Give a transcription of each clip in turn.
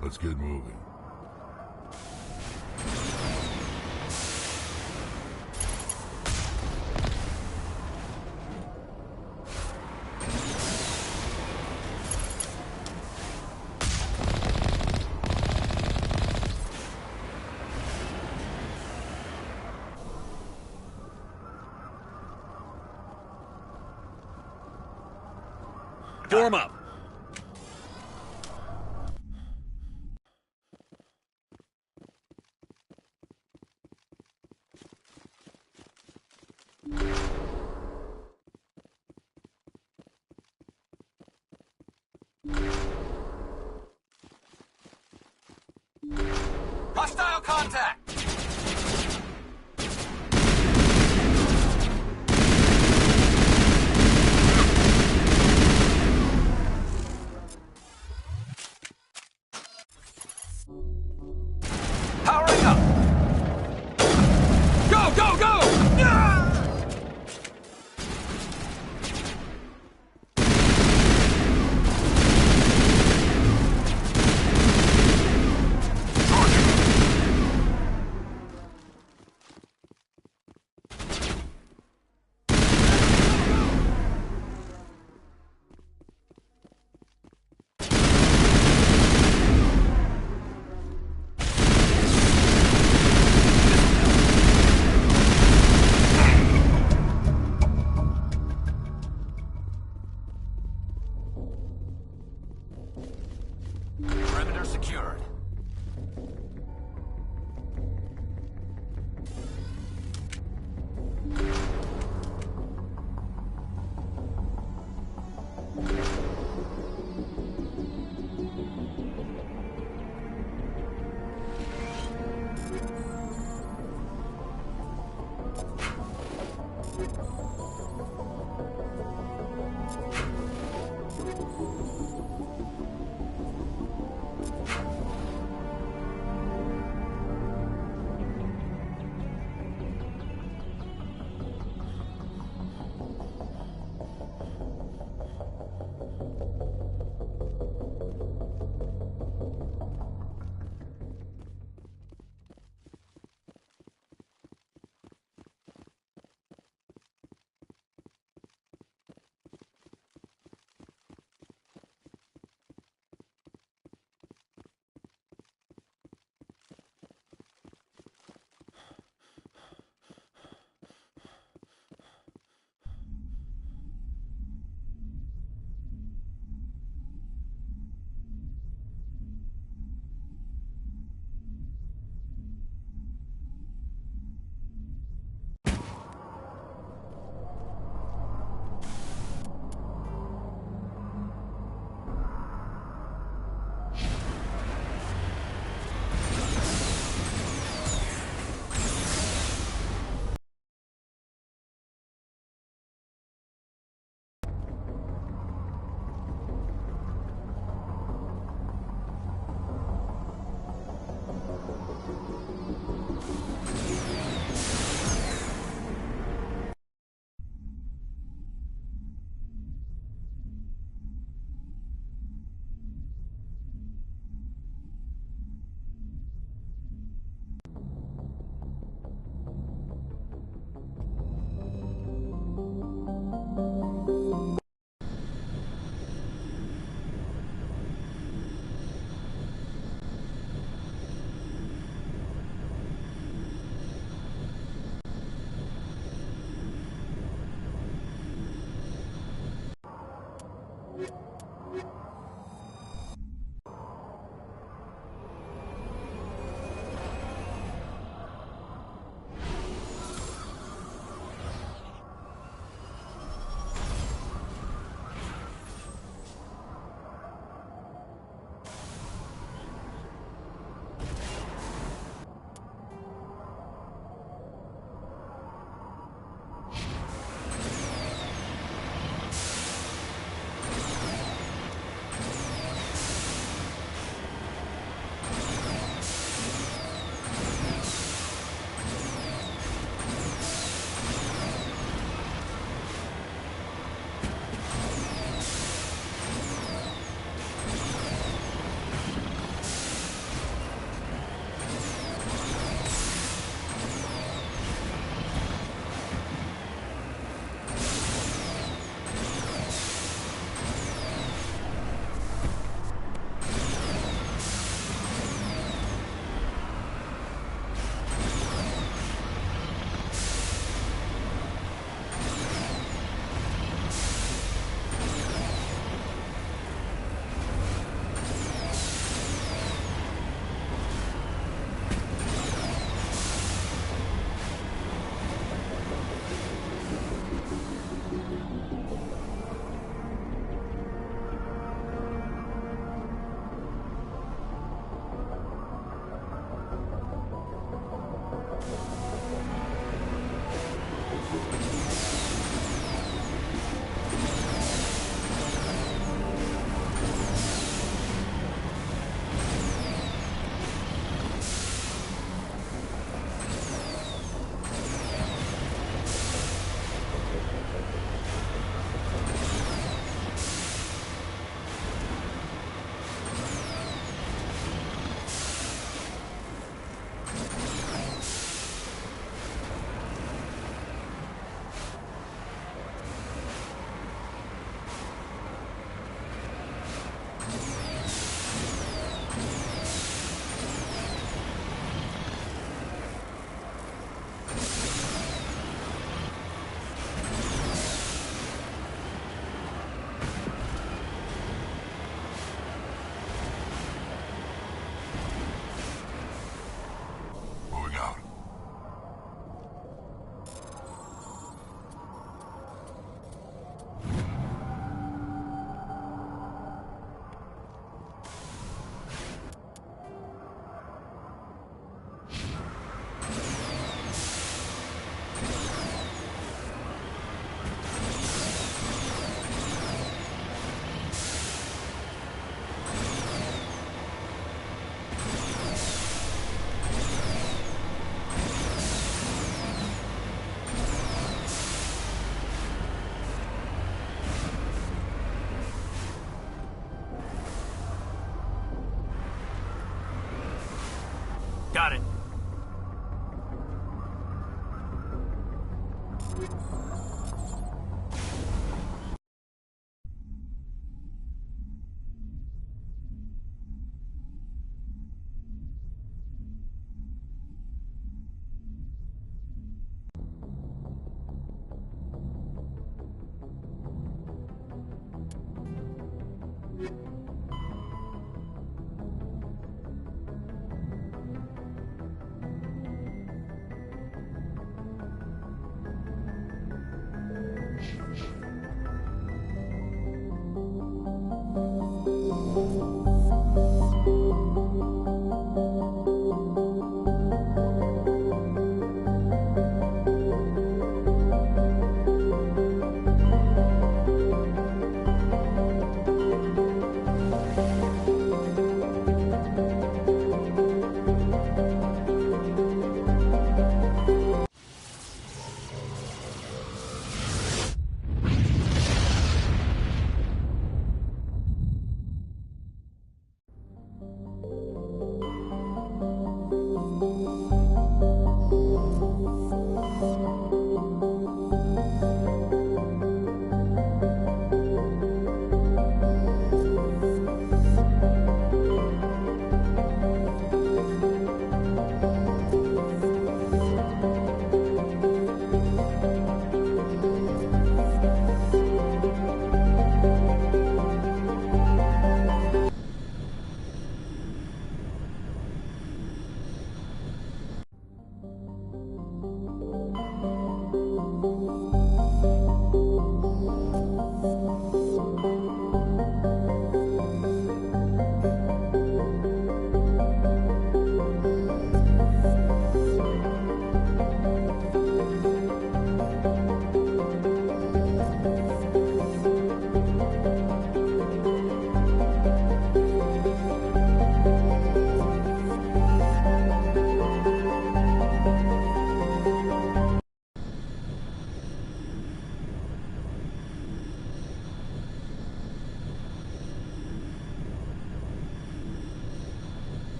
Let's get moving. Form up. Hostile contact! Powering up! Go, go, go! Perimeter secured.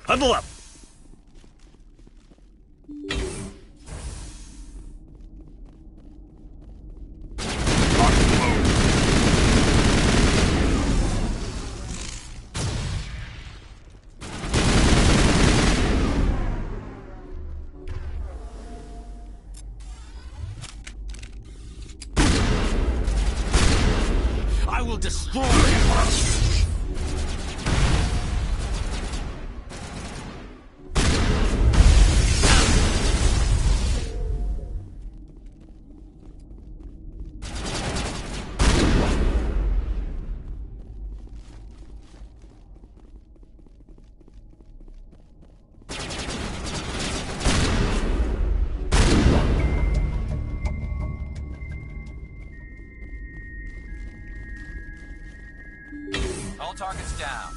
Huddle up! I will destroy you! All targets down.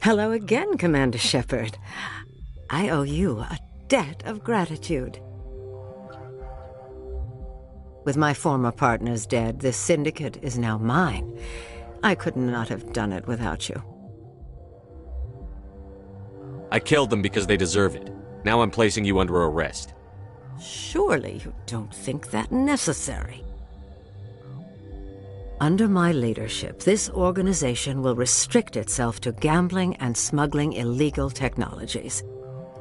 Hello again, Commander Shepard. I owe you a debt of gratitude. With my former partners dead, this syndicate is now mine. I could not have done it without you. I killed them because they deserve it. Now I'm placing you under arrest. Surely you don't think that necessary. Under my leadership, this organization will restrict itself to gambling and smuggling illegal technologies.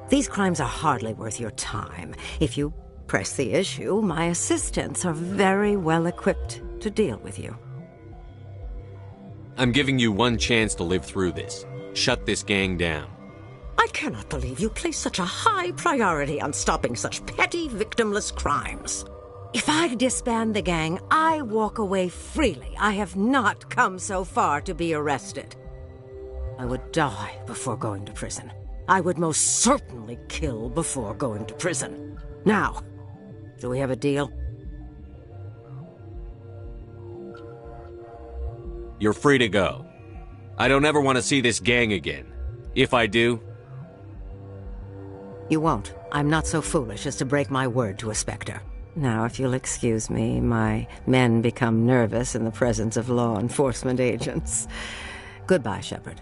These crimes are hardly worth your time. If you press the issue, my assistants are very well equipped to deal with you. I'm giving you one chance to live through this. Shut this gang down. I cannot believe you place such a high priority on stopping such petty, victimless crimes. If I disband the gang, I walk away freely. I have not come so far to be arrested. I would die before going to prison. I would most certainly kill before going to prison. Now, do we have a deal? You're free to go. I don't ever want to see this gang again. If I do... You won't. I'm not so foolish as to break my word to a Spectre. Now, if you'll excuse me, my men become nervous in the presence of law enforcement agents. Goodbye, Shepard.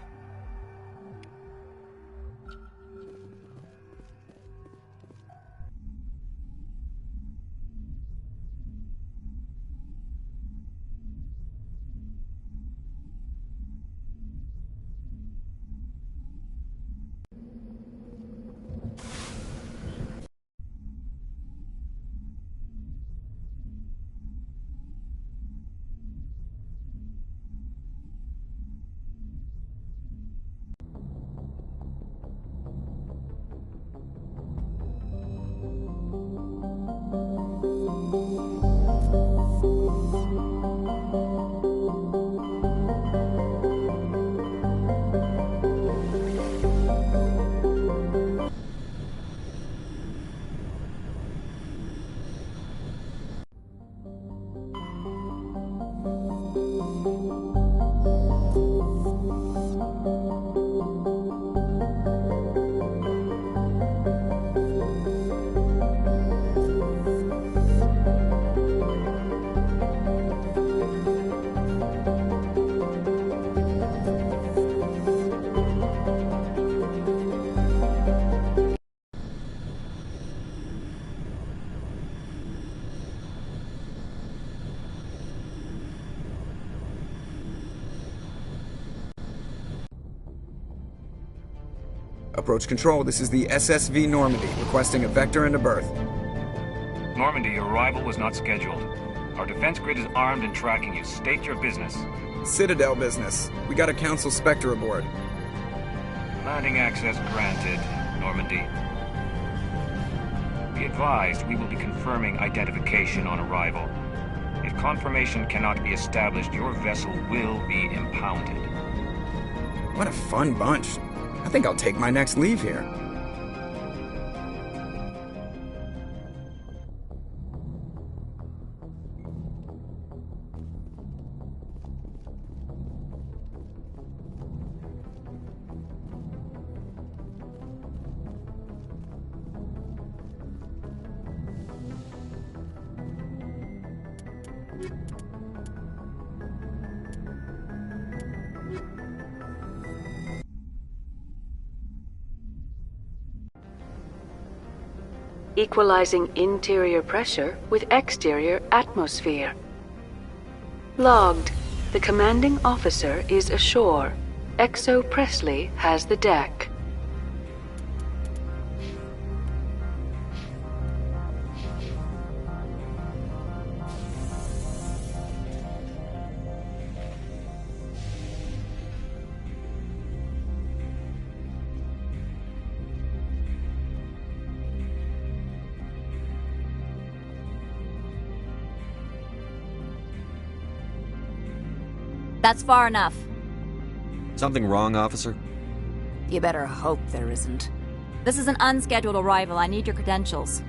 Approach control, this is the SSV Normandy, requesting a vector and a berth. Normandy, your arrival was not scheduled. Our defense grid is armed and tracking you. State your business. Citadel business. We got a Council Spectre aboard. Landing access granted, Normandy. Be advised, we will be confirming identification on arrival. If confirmation cannot be established, your vessel will be impounded. What a fun bunch. I think I'll take my next leave here. Equalizing interior pressure with exterior atmosphere. Logged. The commanding officer is ashore. Exo Presley has the deck. That's far enough. Something wrong, officer? You better hope there isn't. This is an unscheduled arrival. I need your credentials.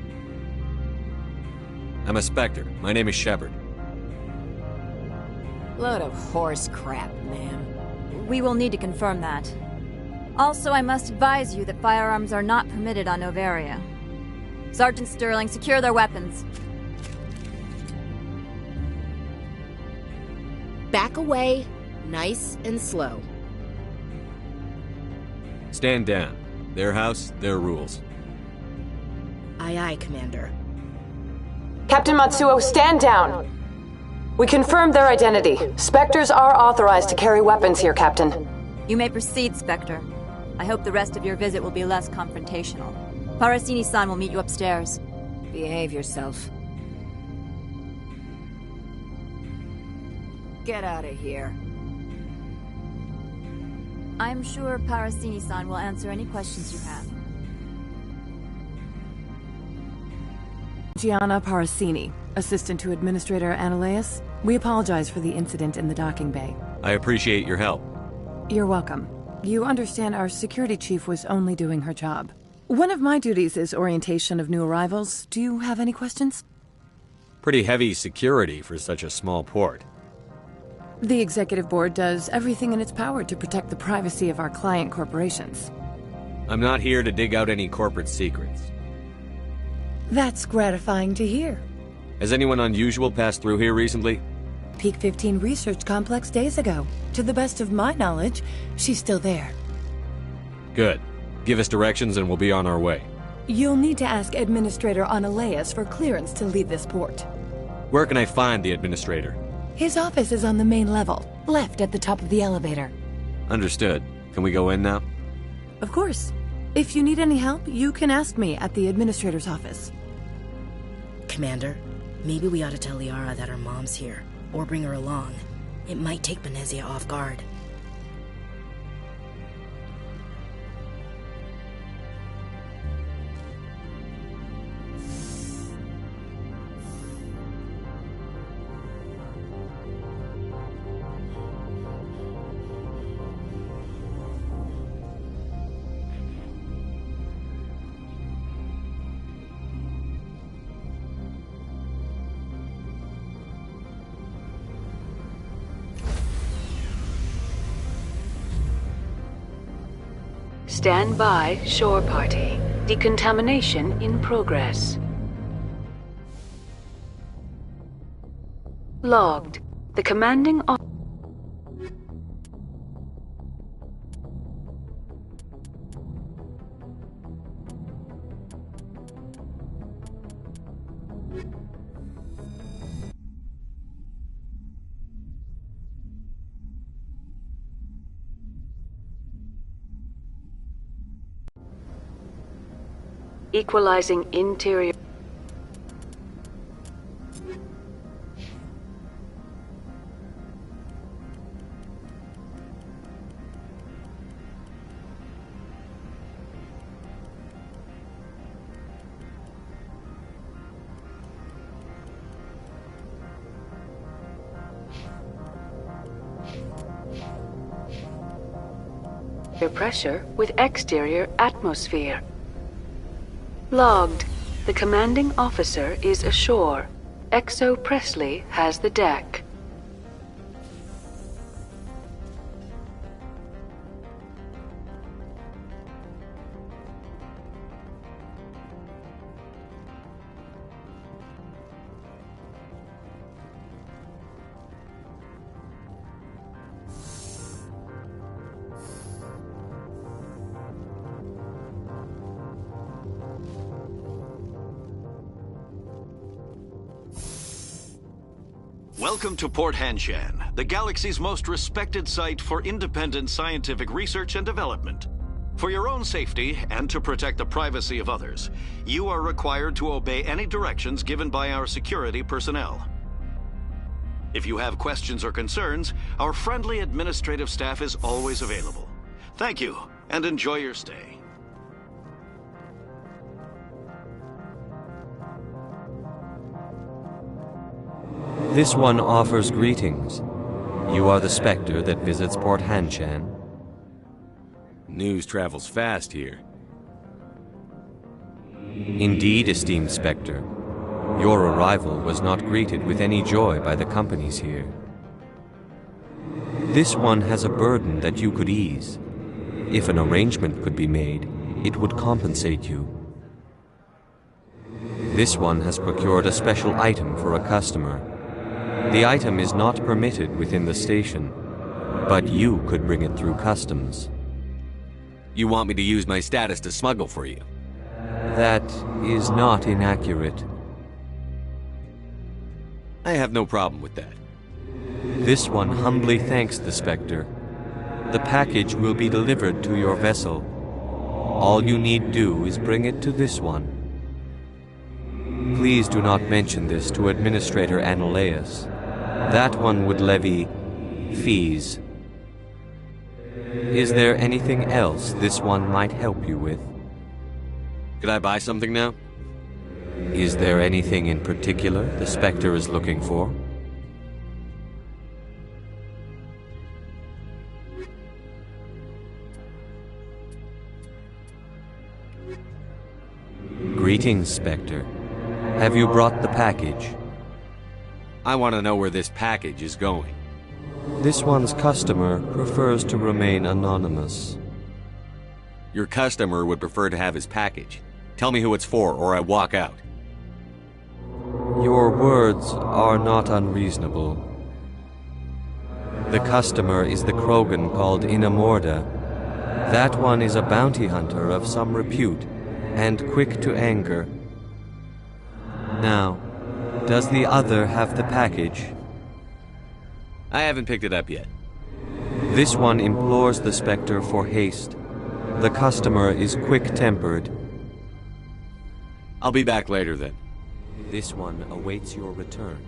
I'm a Spectre. My name is Shepard. Load of horse crap, man. We will need to confirm that. Also, I must advise you that firearms are not permitted on Noveria. Sergeant Sterling, secure their weapons. Back away, nice and slow. Stand down. Their house, their rules. Aye, aye, Commander. Captain Matsuo, stand down! We confirmed their identity. Spectres are authorized to carry weapons here, Captain. You may proceed, Spectre. I hope the rest of your visit will be less confrontational. Parasini-san will meet you upstairs. Behave yourself. Get out of here. I'm sure Parasini-san will answer any questions you have. Gianna Parasini, assistant to Administrator Ananias. We apologize for the incident in the docking bay. I appreciate your help. You're welcome. You understand our security chief was only doing her job. One of my duties is orientation of new arrivals. Do you have any questions? Pretty heavy security for such a small port. The Executive Board does everything in its power to protect the privacy of our client corporations. I'm not here to dig out any corporate secrets. That's gratifying to hear. Has anyone unusual passed through here recently? Peak 15 Research Complex days ago. To the best of my knowledge, she's still there. Good. Give us directions and we'll be on our way. You'll need to ask Administrator Ananias for clearance to leave this port. Where can I find the Administrator? His office is on the main level, left at the top of the elevator. Understood. Can we go in now? Of course. If you need any help, you can ask me at the Administrator's office. Commander, maybe we ought to tell Liara that her mom's here, or bring her along. It might take Benezia off guard. Stand by, shore party. Decontamination in progress. Logged. The commanding officer. Equalizing interior. Pressure with exterior atmosphere. Logged. The commanding officer is ashore. Exo Presley has the deck. Welcome to Port Hanshan, the galaxy's most respected site for independent scientific research and development. For your own safety and to protect the privacy of others, you are required to obey any directions given by our security personnel. If you have questions or concerns, our friendly administrative staff is always available. Thank you, and enjoy your stay. This one offers greetings. You are the Spectre that visits Port Hanshan. News travels fast here. Indeed, esteemed Spectre. Your arrival was not greeted with any joy by the companies here. This one has a burden that you could ease. If an arrangement could be made, it would compensate you. This one has procured a special item for a customer. The item is not permitted within the station, but you could bring it through customs. You want me to use my status to smuggle for you? That is not inaccurate. I have no problem with that. This one humbly thanks the Spectre. The package will be delivered to your vessel. All you need do is bring it to this one. Please do not mention this to Administrator Analaeus. That one would levy fees. Is there anything else this one might help you with? Could I buy something now? Is there anything in particular the Spectre is looking for? Greetings, Spectre. Have you brought the package? I want to know where this package is going. This one's customer prefers to remain anonymous. Your customer would prefer to have his package. Tell me who it's for, or I walk out. Your words are not unreasonable. The customer is the Krogan called Inamorda. That one is a bounty hunter of some repute, and quick to anger. Now, does the other have the package? I haven't picked it up yet. This one implores the Spectre for haste. The customer is quick-tempered. I'll be back later then. This one awaits your return.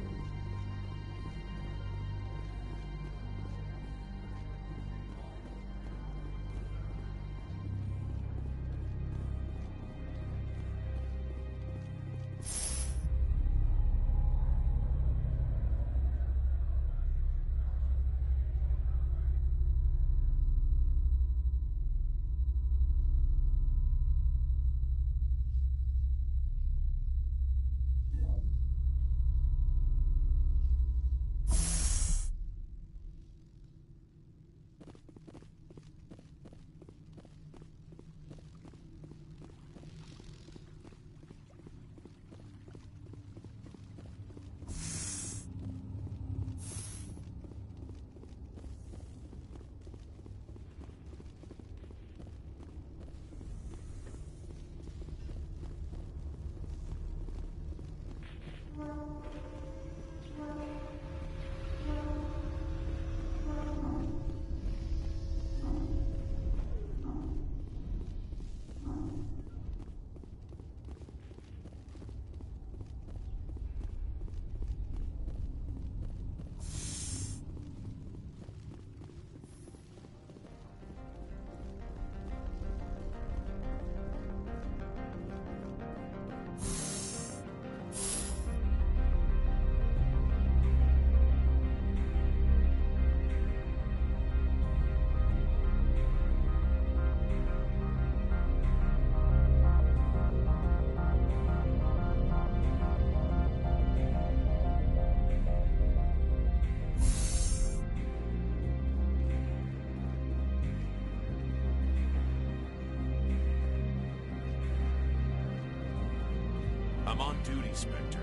I'm on duty, Spectre.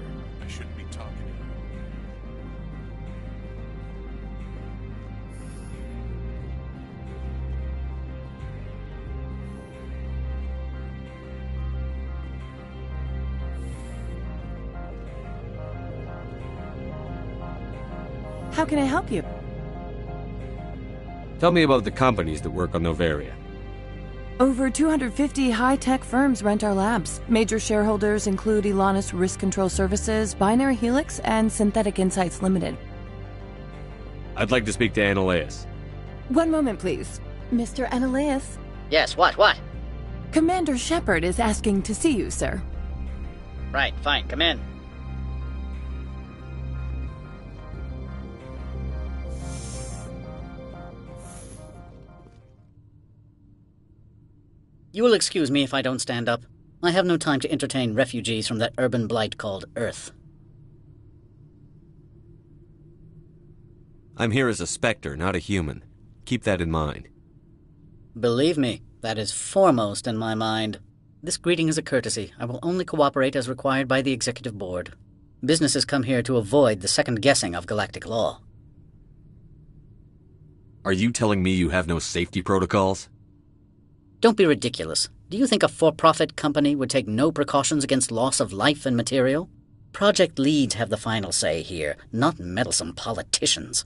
I shouldn't be talking to you. How can I help you? Tell me about the companies that work on Noveria. Over 250 high-tech firms rent our labs. Major shareholders include Elanus Risk Control Services, Binary Helix, and Synthetic Insights Limited. I'd like to speak to Analaeus. One moment, please. Mr. Analaeus? Yes, what? Commander Shepard is asking to see you, sir. Right, fine, come in. You will excuse me if I don't stand up. I have no time to entertain refugees from that urban blight called Earth. I'm here as a Spectre, not a human. Keep that in mind. Believe me, that is foremost in my mind. This greeting is a courtesy. I will only cooperate as required by the Executive Board. Businesses come here to avoid the second guessing of galactic law. Are you telling me you have no safety protocols? Don't be ridiculous. Do you think a for-profit company would take no precautions against loss of life and material? Project leads have the final say here, not meddlesome politicians.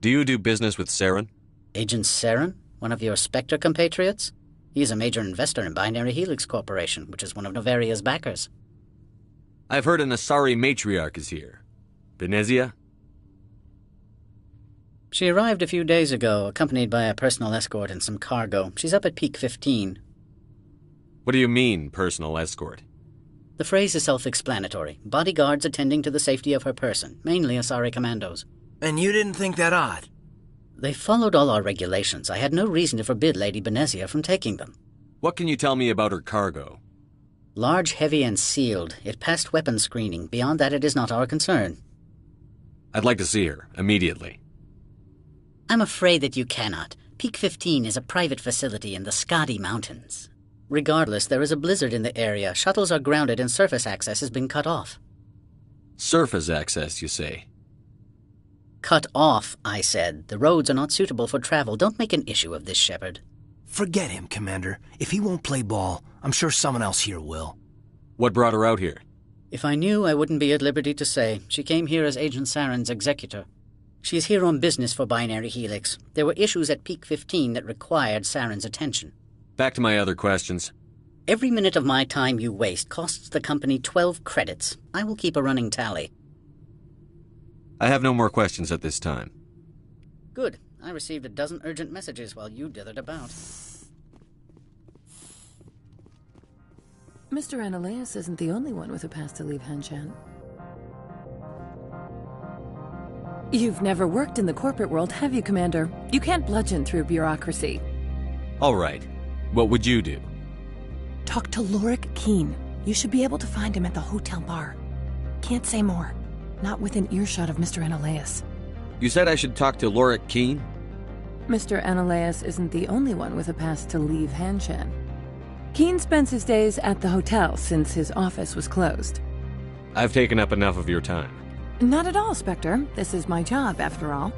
Do you do business with Saren? Agent Saren? One of your Spectre compatriots? He is a major investor in Binary Helix Corporation, which is one of Novaria's backers. I've heard an Asari matriarch is here. Benezia? She arrived a few days ago, accompanied by a personal escort and some cargo. She's up at Peak 15. What do you mean, personal escort? The phrase is self-explanatory. Bodyguards attending to the safety of her person, mainly Asari commandos. And you didn't think that odd? They followed all our regulations. I had no reason to forbid Lady Benezia from taking them. What can you tell me about her cargo? Large, heavy, and sealed. It passed weapons screening. Beyond that, it is not our concern. I'd like to see her, immediately. I'm afraid that you cannot. Peak 15 is a private facility in the Skadi Mountains. Regardless, there is a blizzard in the area. Shuttles are grounded and surface access has been cut off. Surface access, you say? Cut off, I said. The roads are not suitable for travel. Don't make an issue of this, Shepard. Forget him, Commander. If he won't play ball, I'm sure someone else here will. What brought her out here? If I knew, I wouldn't be at liberty to say. She came here as Agent Saren's executor. She is here on business for Binary Helix. There were issues at Peak 15 that required Saren's attention. Back to my other questions. Every minute of my time you waste costs the company 12 credits. I will keep a running tally. I have no more questions at this time. Good. I received a dozen urgent messages while you dithered about. Mr. Ananias isn't the only one with a pass to leave Hanshan. You've never worked in the corporate world, have you, Commander? You can't bludgeon through bureaucracy. All right. What would you do? Talk to Lorik Keen. You should be able to find him at the hotel bar. Can't say more. Not within earshot of Mr. Ananias. You said I should talk to Lorik Keen? Mr. Ananias isn't the only one with a pass to leave Hanshan. Keen spends his days at the hotel since his office was closed. I've taken up enough of your time. Not at all, Spectre. This is my job, after all.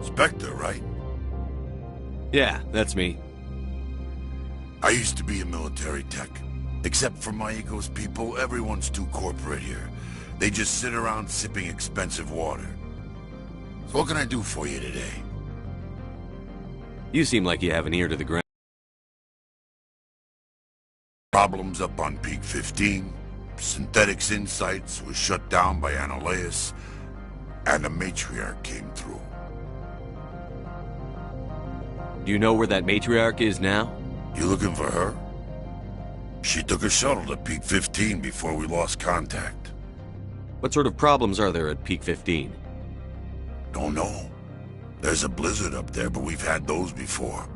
Spectre, right? Yeah, that's me. I used to be a military tech. Except for Maiko's people, everyone's too corporate here. They just sit around sipping expensive water. So what can I do for you today? You seem like you have an ear to the ground. Problems up on Peak 15. Synthetics Insights was shut down by Ananias. And the matriarch came through. Do you know where that matriarch is now? You looking for her? She took a shuttle to Peak 15 before we lost contact. What sort of problems are there at Peak 15? Don't know. There's a blizzard up there, but we've had those before.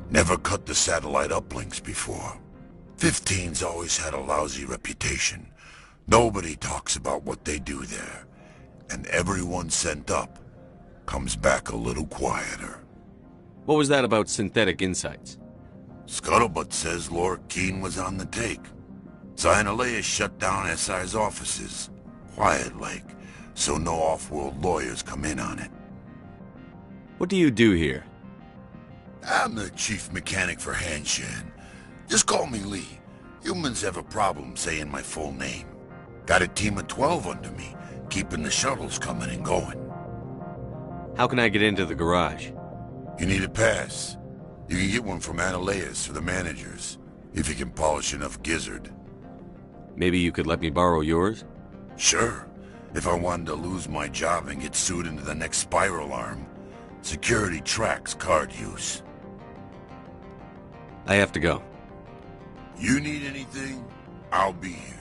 Never cut the satellite uplinks before. 15's always had a lousy reputation. Nobody talks about what they do there. And everyone sent up comes back a little quieter. What was that about Synthetic Insights? Scuttlebutt says Lorik Keen was on the take. So Ananias shut down SI's offices. Quiet-like, so no off-world lawyers come in on it. What do you do here? I'm the chief mechanic for Hanshan. Just call me Lee. Humans have a problem saying my full name. Got a team of 12 under me, keeping the shuttles coming and going. How can I get into the garage? You need a pass. You can get one from Ananias or the managers, if you can polish enough gizzard. Maybe you could let me borrow yours? Sure. If I wanted to lose my job and get sued into the next spiral arm. Security tracks card use. I have to go. You need anything? I'll be here.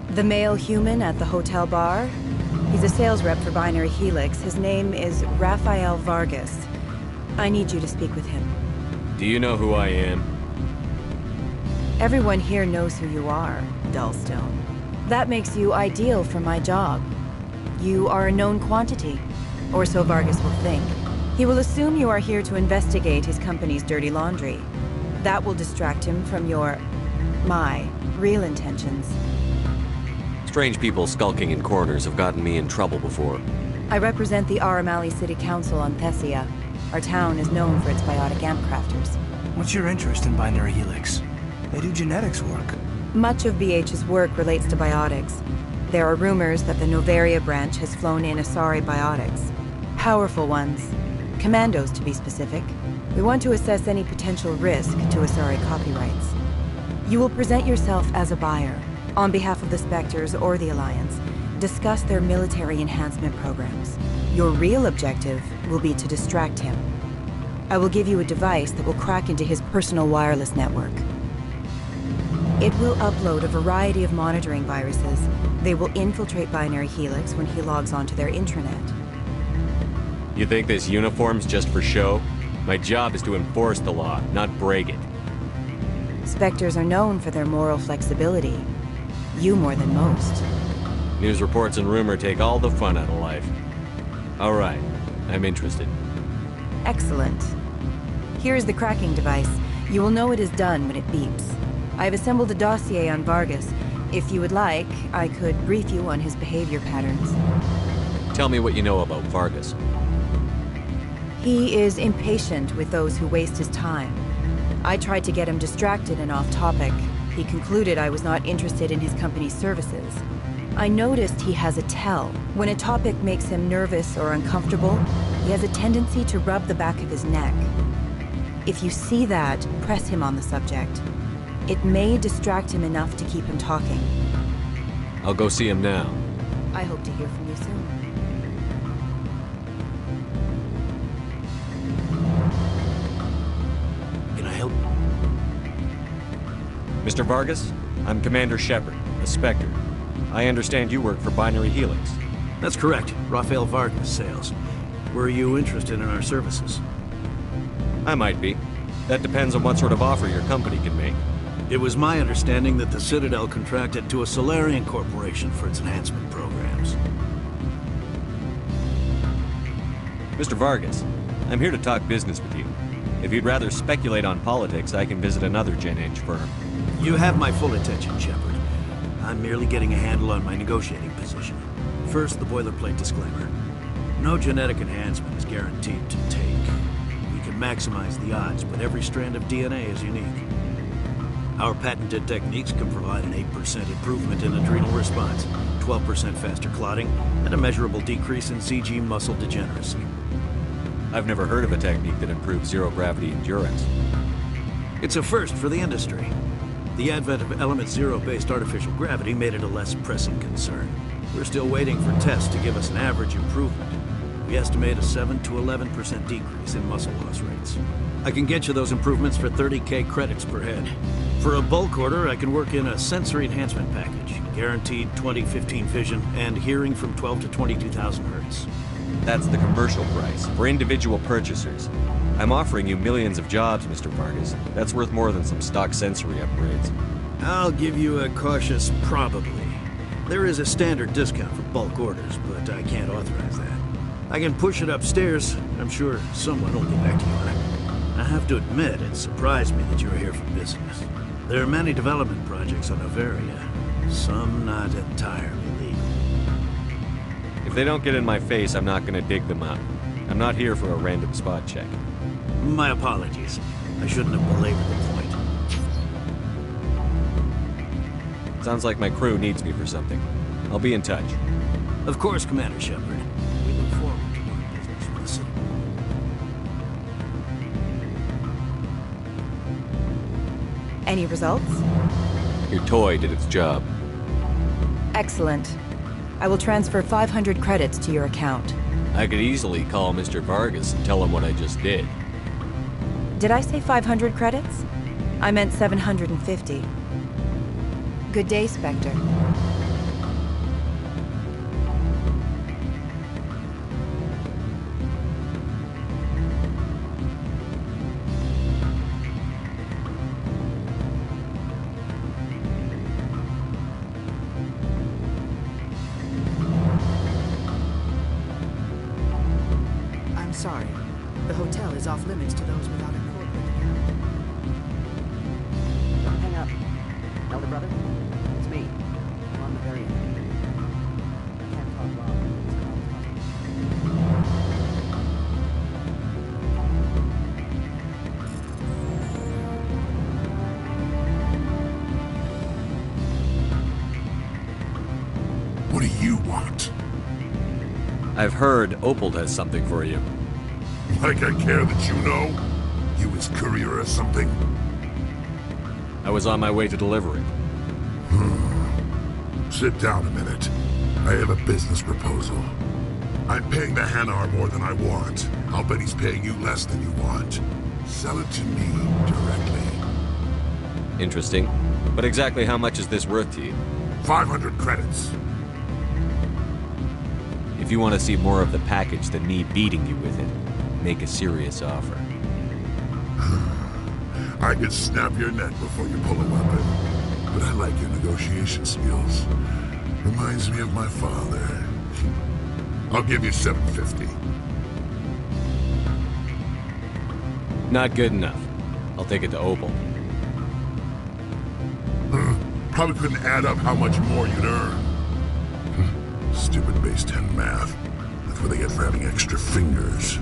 The male human at the hotel bar? He's a sales rep for Binary Helix. His name is Rafael Vargas. I need you to speak with him. Do you know who I am? Everyone here knows who you are, Dullstone. That makes you ideal for my job. You are a known quantity, or so Vargas will think. He will assume you are here to investigate his company's dirty laundry. That will distract him from my real intentions. Strange people skulking in corners have gotten me in trouble before. I represent the Aramali City Council on Thessia. Our town is known for its biotic amp crafters. What's your interest in Binary Helix? They do genetics work. Much of BH's work relates to biotics. There are rumors that the Novaria branch has flown in Asari biotics. Powerful ones. Commandos, to be specific. We want to assess any potential risk to Asari copyrights. You will present yourself as a buyer. On behalf of the Spectres or the Alliance, discuss their military enhancement programs. Your real objective will be to distract him. I will give you a device that will crack into his personal wireless network. It will upload a variety of monitoring viruses. They will infiltrate Binary Helix when he logs onto their intranet. You think this uniform's just for show? My job is to enforce the law, not break it. Spectres are known for their moral flexibility. You more than most. News reports and rumor take all the fun out of life. All right, I'm interested. Excellent. Here is the cracking device. You will know it is done when it beeps. I have assembled a dossier on Vargas. If you would like, I could brief you on his behavior patterns. Tell me what you know about Vargas. He is impatient with those who waste his time. I tried to get him distracted and off topic. He concluded I was not interested in his company's services. I noticed he has a tell. When a topic makes him nervous or uncomfortable, he has a tendency to rub the back of his neck. If you see that, press him on the subject. It may distract him enough to keep him talking. I'll go see him now. I hope to hear from you soon. Can I help? Mr. Vargas, I'm Commander Shepard, a Spectre. I understand you work for Binary Helix. That's correct. Rafael Vargas, sales. Were you interested in our services? I might be. That depends on what sort of offer your company can make. It was my understanding that the Citadel contracted to a Solarian corporation for its enhancement programs. Mr. Vargas, I'm here to talk business with you. If you'd rather speculate on politics, I can visit another Gen Eng firm. You have my full attention, Shepard. I'm merely getting a handle on my negotiating position. First, the boilerplate disclaimer. No genetic enhancement is guaranteed to take. We can maximize the odds, but every strand of DNA is unique. Our patented techniques can provide an 8% improvement in adrenal response, 12% faster clotting, and a measurable decrease in CG muscle degeneracy. I've never heard of a technique that improves zero-gravity endurance. It's a first for the industry. The advent of Element Zero-based artificial gravity made it a less pressing concern. We're still waiting for tests to give us an average improvement. We estimate a 7 to 11% decrease in muscle loss rates. I can get you those improvements for 30K credits per head. For a bulk order, I can work in a sensory enhancement package, guaranteed 20/15 vision, and hearing from 12 to 22,000 hertz. That's the commercial price, for individual purchasers. I'm offering you millions of jobs, Mr. Vargas. That's worth more than some stock sensory upgrades. I'll give you a cautious probably. There is a standard discount for bulk orders, but I can't authorize that. I can push it upstairs. I'm sure someone will get back to you on it. I have to admit, it surprised me that you were here for business. There are many development projects on Noveria, some not entirely legal. If they don't get in my face, I'm not gonna dig them up. I'm not here for a random spot check. My apologies. I shouldn't have belabored the point. Sounds like my crew needs me for something. I'll be in touch. Of course, Commander Shepard. We look forward to doing business with the city. Any results? Your toy did its job. Excellent. I will transfer 500 credits to your account. I could easily call Mr. Vargas and tell him what I just did. Did I say 500 credits? I meant 750. Good day, Spectre. I'm sorry. The hotel is off limits to those without a corporate account. Don't hang up. Elder brother, it's me. I'm on the very end. I can't talk loud. This call is What do you want? I've heard Opal has something for you. Like I care that you know? You his courier or something? I was on my way to deliver it. Sit down a minute. I have a business proposal. I'm paying the Hanar more than I want. I'll bet he's paying you less than you want. Sell it to me directly. Interesting. But exactly how much is this worth to you? 500 credits. If you want to see more of the package than me beating you with it, make a serious offer. I could snap your neck before you pull a weapon. But I like your negotiation skills. Reminds me of my father. I'll give you 750. Not good enough. I'll take it to Opal. Probably couldn't add up how much more you'd earn. Stupid base 10 math. That's what they get for having extra fingers.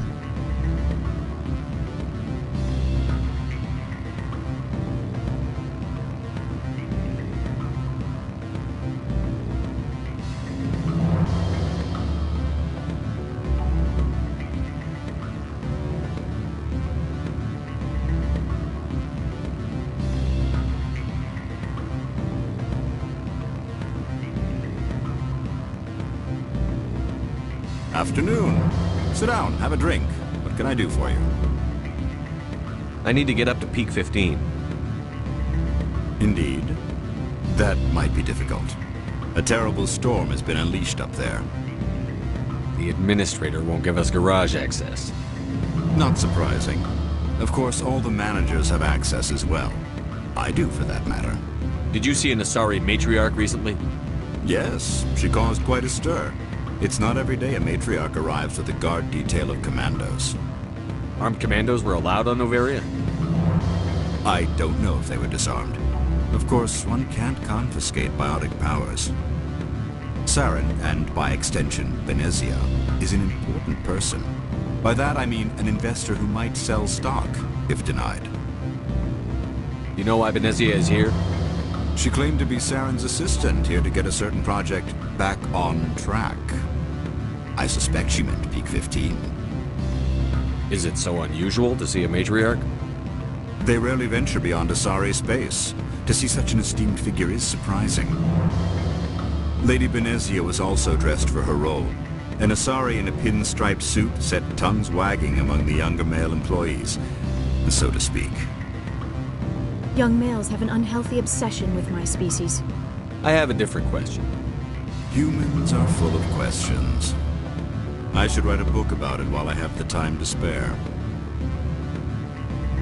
Afternoon. Sit down, have a drink. What can I do for you? I need to get up to Peak 15. Indeed. That might be difficult. A terrible storm has been unleashed up there. The administrator won't give us garage access. Not surprising. Of course, all the managers have access as well. I do, for that matter. Did you see an Asari matriarch recently? Yes, she caused quite a stir. It's not every day a matriarch arrives with a guard detail of commandos. Armed commandos were allowed on Noveria? I don't know if they were disarmed. Of course, one can't confiscate biotic powers. Saren, and by extension, Benezia, is an important person. By that I mean an investor who might sell stock, if denied. You know why Benezia is here? She claimed to be Saren's assistant, here to get a certain project back on track. I suspect she meant Peak 15. Is it so unusual to see a matriarch? They rarely venture beyond Asari space. To see such an esteemed figure is surprising. Lady Benezia was also dressed for her role. An Asari in a pinstriped suit set tongues wagging among the younger male employees, so to speak. Young males have an unhealthy obsession with my species. I have a different question. Humans are full of questions. I should write a book about it while I have the time to spare.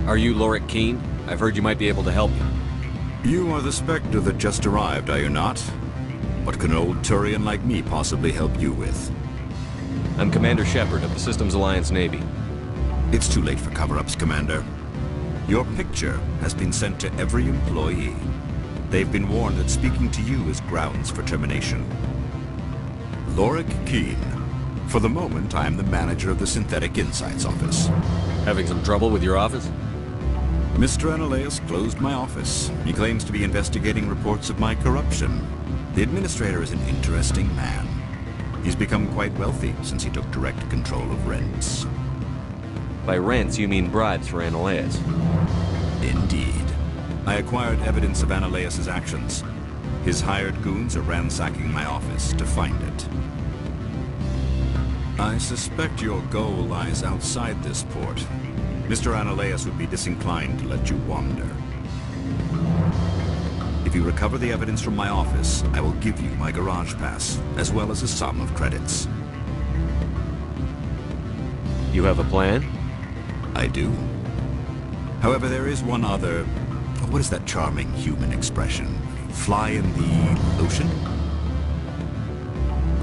Are you Lorik Keen? I've heard you might be able to help me. You are the Spectre that just arrived, are you not? What can an old Turian like me possibly help you with? I'm Commander Shepard of the Systems Alliance Navy. It's too late for cover-ups, Commander. Your picture has been sent to every employee. They've been warned that speaking to you is grounds for termination. Lorik Keen. For the moment, I am the manager of the Synthetic Insights office. Having some trouble with your office? Mr. Analaeus closed my office. He claims to be investigating reports of my corruption. The administrator is an interesting man. He's become quite wealthy since he took direct control of rents. By rents, you mean bribes for Analaeus? Indeed. I acquired evidence of Analaeus' actions. His hired goons are ransacking my office to find it. I suspect your goal lies outside this port. Mr. Analaeus would be disinclined to let you wander. If you recover the evidence from my office, I will give you my garage pass, as well as a sum of credits. You have a plan? I do. However, there is one other... What is that charming human expression? Fly in the ocean?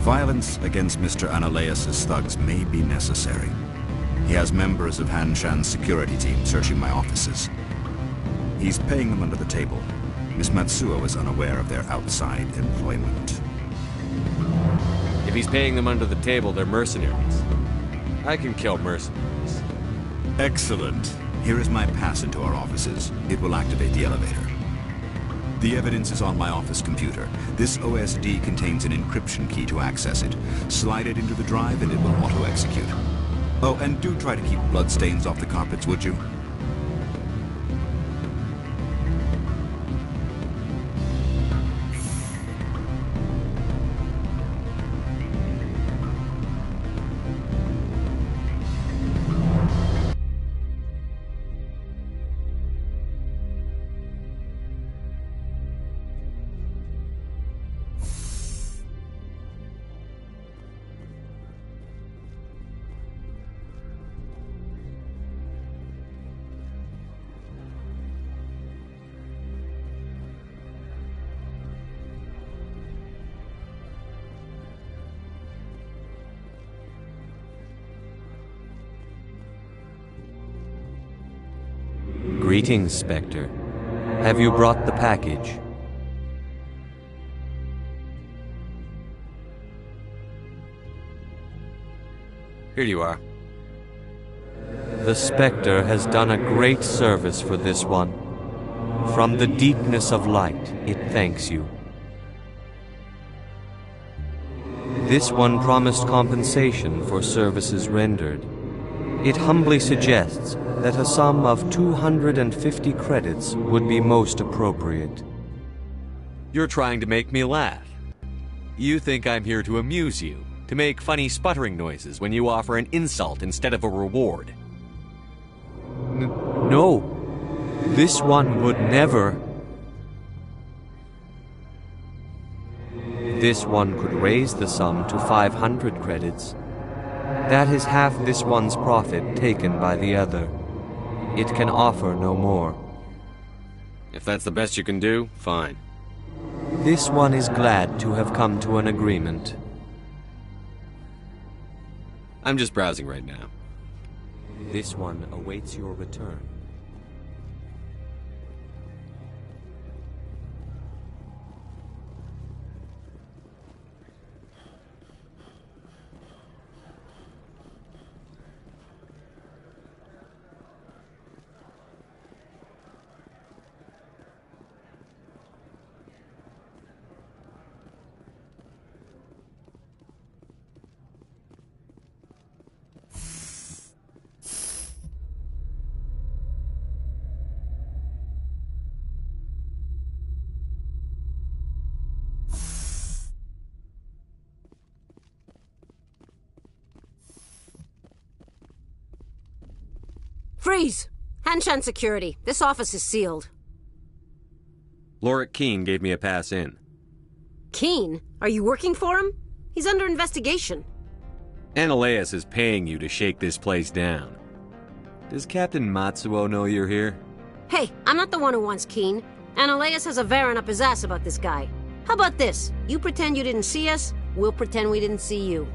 Violence against Mr. Analaeus' thugs may be necessary. He has members of Han Shan's security team searching my offices. He's paying them under the table. Miss Matsuo is unaware of their outside employment. If he's paying them under the table, they're mercenaries. I can kill mercenaries. Excellent. Here is my pass into our offices. It will activate the elevator. The evidence is on my office computer. This OSD contains an encryption key to access it. Slide it into the drive and it will auto-execute. Oh, and do try to keep bloodstains off the carpets, would you? Greetings, Spectre. Have you brought the package? Here you are. The Spectre has done a great service for this one. From the deepness of light, it thanks you. This one promised compensation for services rendered. It humbly suggests that a sum of 250 credits would be most appropriate. You're trying to make me laugh. You think I'm here to amuse you, to make funny sputtering noises when you offer an insult instead of a reward. No, this one would never. This one could raise the sum to 500 credits. That is half this one's profit taken by the other. It can offer no more. If that's the best you can do, fine. This one is glad to have come to an agreement. I'm just browsing right now. This one awaits your return. Freeze! Han Shan Security. This office is sealed. Lorik Keen gave me a pass in. Keen? Are you working for him? He's under investigation. Analeas is paying you to shake this place down. Does Captain Matsuo know you're here? Hey, I'm not the one who wants Keen. Analeas has a Varen up his ass about this guy. How about this? You pretend you didn't see us, we'll pretend we didn't see you.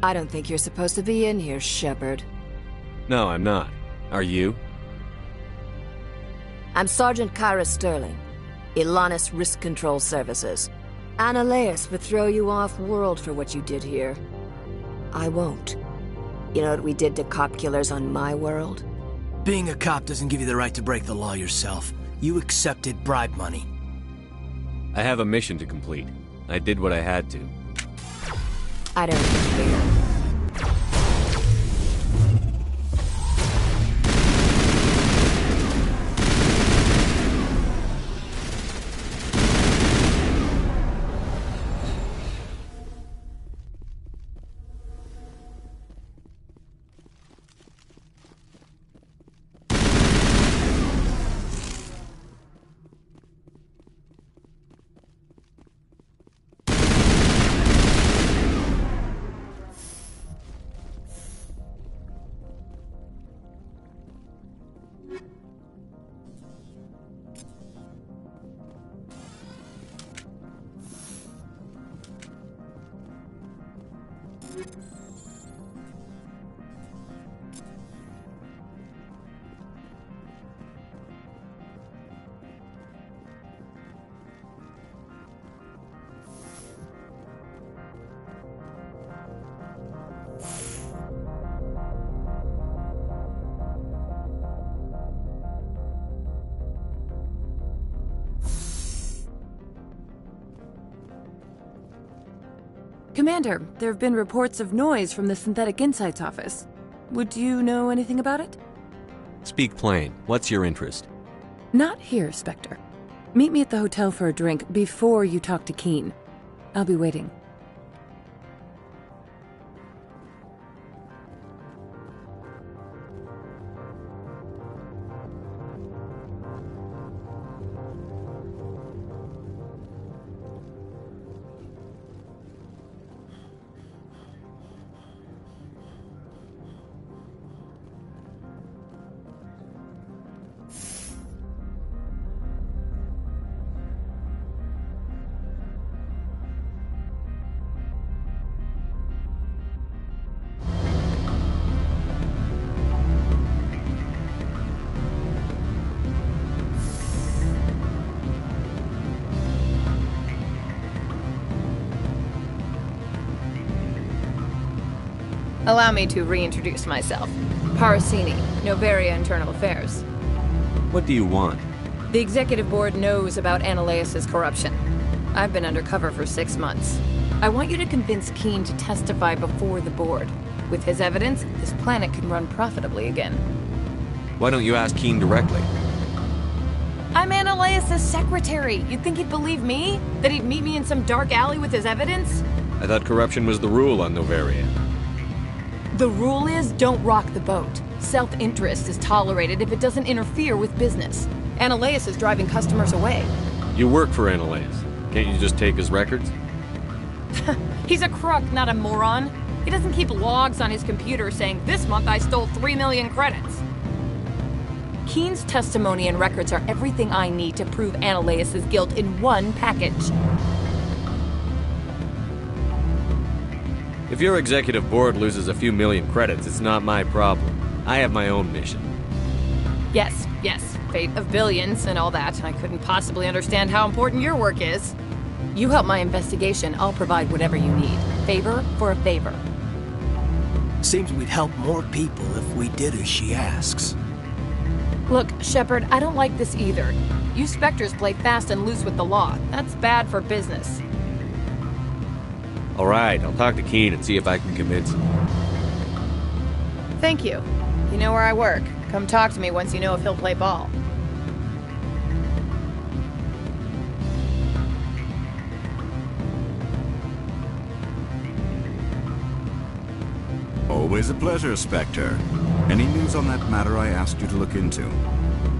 I don't think you're supposed to be in here, Shepard. No, I'm not. Are you? I'm Sergeant Kyra Sterling, Ilanis Risk Control Services. Analeas would throw you off-world for what you did here. I won't. You know what we did to cop killers on my world? Being a cop doesn't give you the right to break the law yourself. You accepted bribe money. I have a mission to complete. I did what I had to. I don't care. Commander, there have been reports of noise from the Synthetic Insights office. Would you know anything about it? Speak plain. What's your interest? Not here, Spectre. Meet me at the hotel for a drink before you talk to Keen. I'll be waiting. Allow me to reintroduce myself. Parasini, Novaria Internal Affairs. What do you want? The Executive Board knows about Analeas' corruption. I've been undercover for 6 months. I want you to convince Keen to testify before the Board. With his evidence, this planet can run profitably again. Why don't you ask Keen directly? I'm Analeas' secretary. You'd think he'd believe me? That he'd meet me in some dark alley with his evidence? I thought corruption was the rule on Noveria. The rule is don't rock the boat. Self-interest is tolerated if it doesn't interfere with business. Analeas is driving customers away. You work for Analeas. Can't you just take his records? He's a crook, not a moron. He doesn't keep logs on his computer saying, this month I stole 3 million credits. Keen's testimony and records are everything I need to prove Analeas' guilt in one package. If your executive board loses a few million credits, it's not my problem. I have my own mission. Yes, fate of billions and all that. I couldn't possibly understand how important your work is. You help my investigation, I'll provide whatever you need. Favor for a favor. Seems we'd help more people if we did as she asks. Look, Shepard, I don't like this either. You Spectres play fast and loose with the law. That's bad for business. All right, I'll talk to Keen and see if I can convince him. Thank you. You know where I work. Come talk to me once you know if he'll play ball. Always a pleasure, Spectre. Any news on that matter I asked you to look into?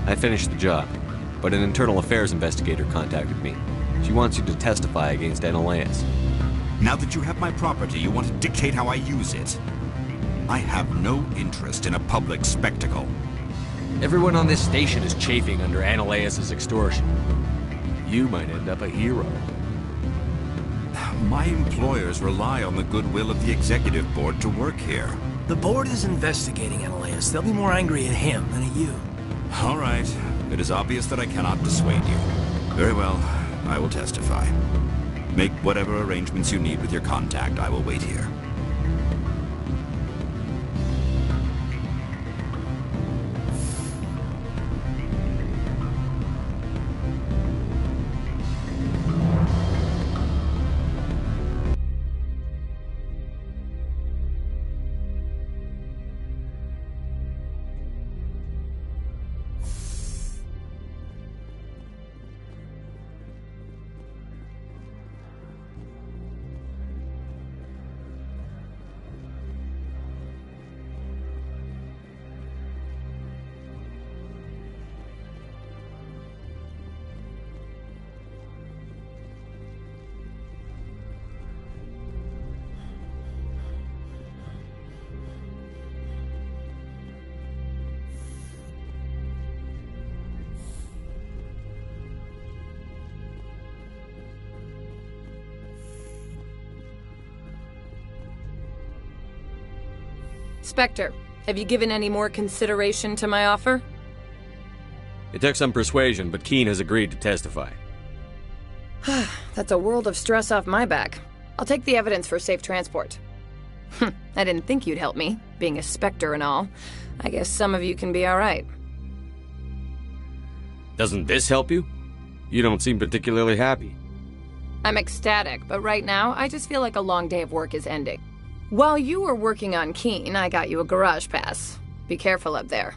I finished the job, but an internal affairs investigator contacted me. She wants you to testify against Analeas. Now that you have my property, you want to dictate how I use it. I have no interest in a public spectacle. Everyone on this station is chafing under Analeas' extortion. You might end up a hero. My employers rely on the goodwill of the executive board to work here. The board is investigating Analeas. They'll be more angry at him than at you. All right. It is obvious that I cannot dissuade you. Very well. I will testify. Make whatever arrangements you need with your contact. I will wait here. Spectre, have you given any more consideration to my offer? It took some persuasion, but Keen has agreed to testify. That's a world of stress off my back. I'll take the evidence for safe transport. I didn't think you'd help me, being a Spectre and all. I guess some of you can be alright. Doesn't this help you? You don't seem particularly happy. I'm ecstatic, but right now, I just feel like a long day of work is ending. While you were working on Keen, I got you a garage pass. Be careful up there.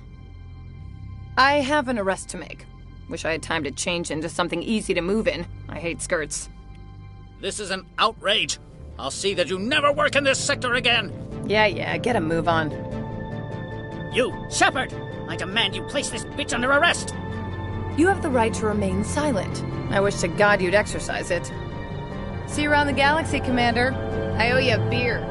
I have an arrest to make. Wish I had time to change into something easy to move in. I hate skirts. This is an outrage. I'll see that you never work in this sector again. Yeah, get a move on. You, Shepard! I demand you place this bitch under arrest! You have the right to remain silent. I wish to God you'd exercise it. See you around the galaxy, Commander. I owe you a beer.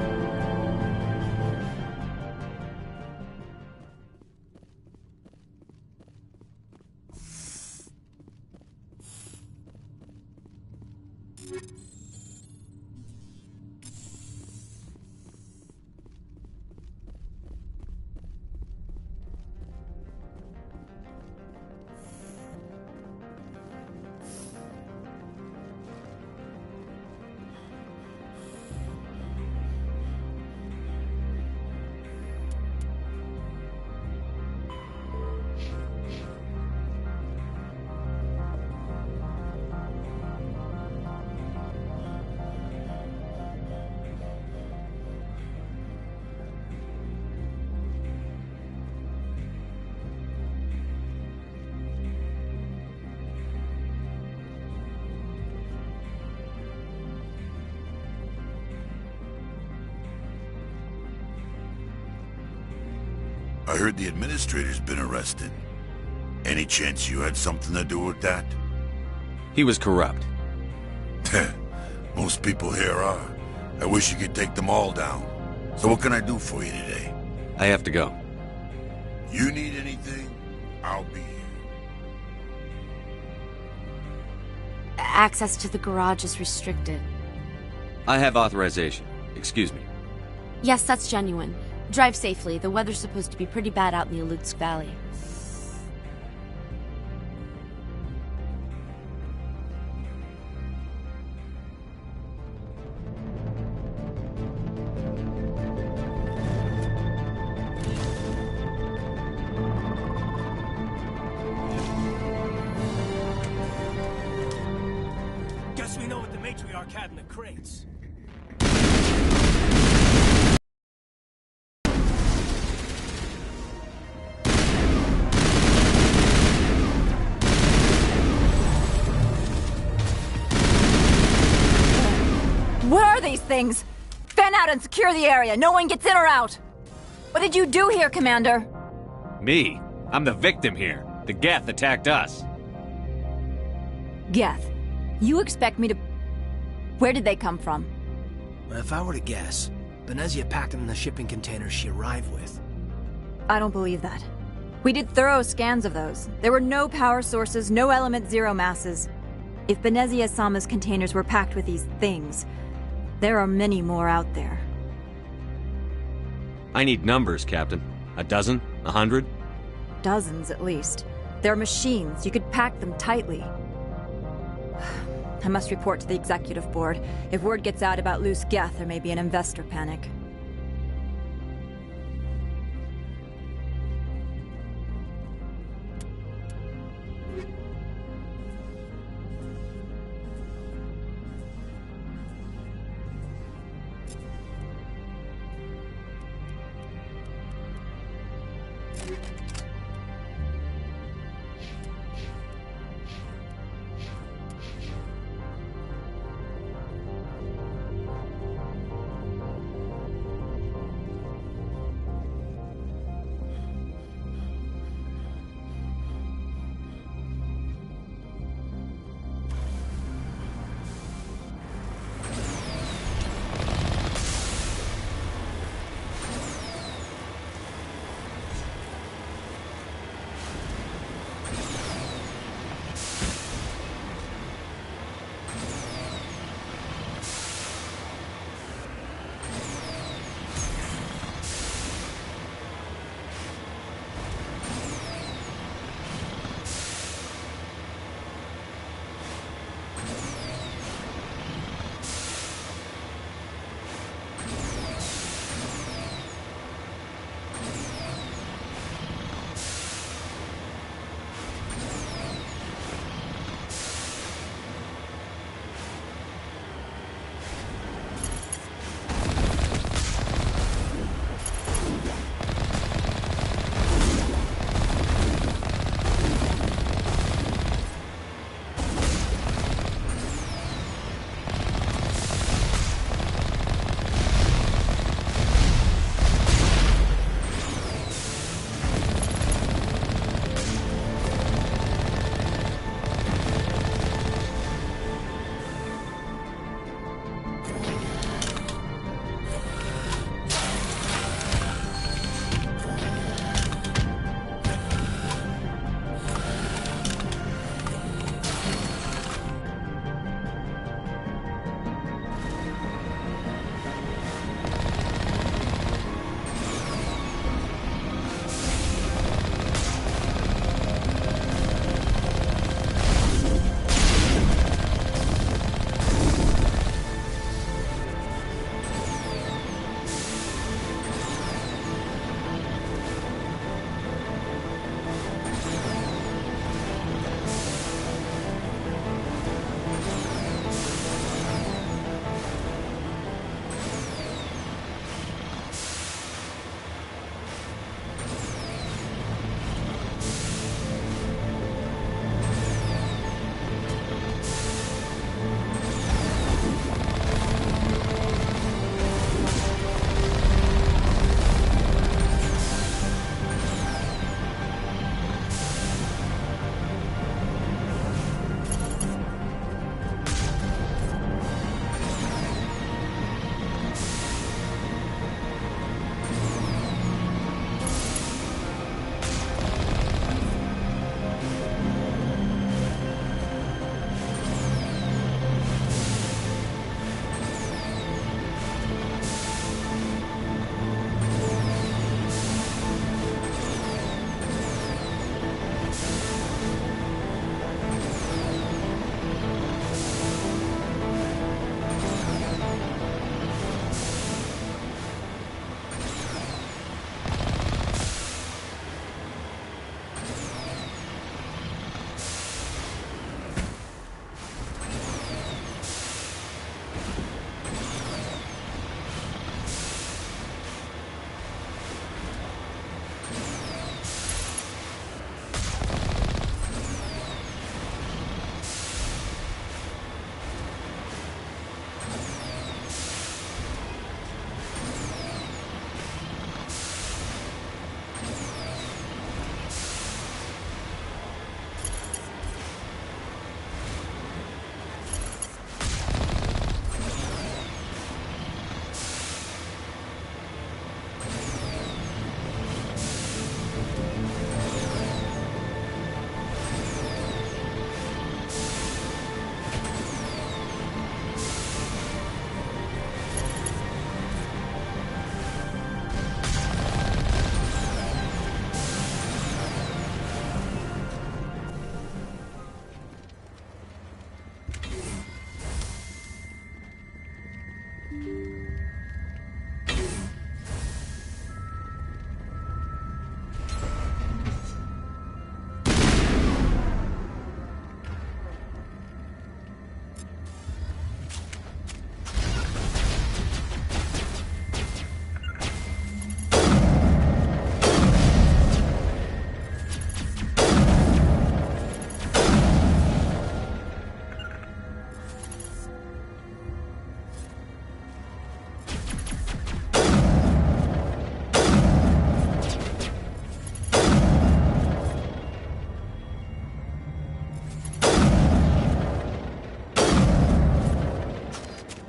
I heard the administrator's been arrested. Any chance you had something to do with that? He was corrupt. Most people here are. I wish you could take them all down. So what can I do for you today? I have to go. You need anything, I'll be here. Access to the garage is restricted. I have authorization. Excuse me. Yes, that's genuine. Drive safely. The weather's supposed to be pretty bad out in the Alutsk Valley. Guess we know what the matriarch had in the crates. What are these things? Fan out and secure the area. No one gets in or out. What did you do here, Commander? Me? I'm the victim here. The Geth attacked us. Geth. You expect me to... Where did they come from? If I were to guess, Benezia packed them in the shipping containers she arrived with. I don't believe that. We did thorough scans of those. There were no power sources, no element zero masses. If Benezia Sama's containers were packed with these things, there are many more out there. I need numbers, Captain. A dozen? 100? Dozens, at least. They're machines. You could pack them tightly. I must report to the executive board. If word gets out about loose Geth, there may be an investor panic.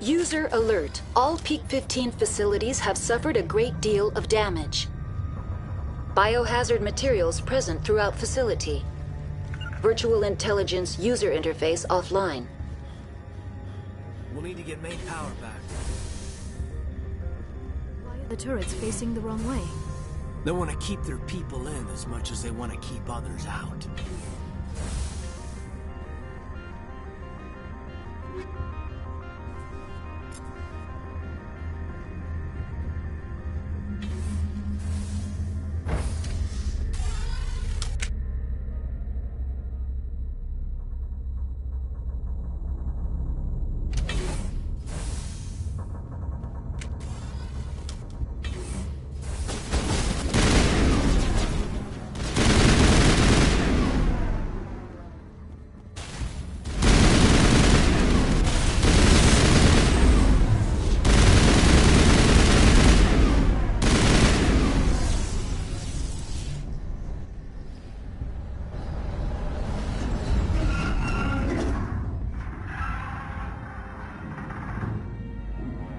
User alert. All Peak 15 facilities have suffered a great deal of damage. Biohazard materials present throughout facility. Virtual intelligence user interface offline. We'll need to get main power back. Why are the turrets facing the wrong way? They want to keep their people in as much as they want to keep others out.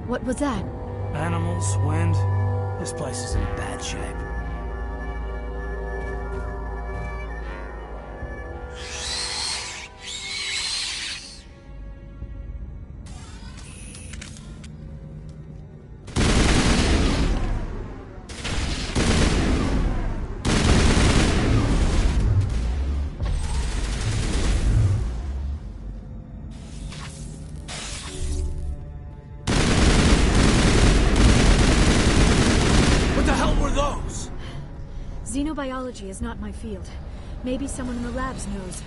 What was that? Animals, wind. This place is in bad shape. Xenobiology is not my field. Maybe someone in the labs knows.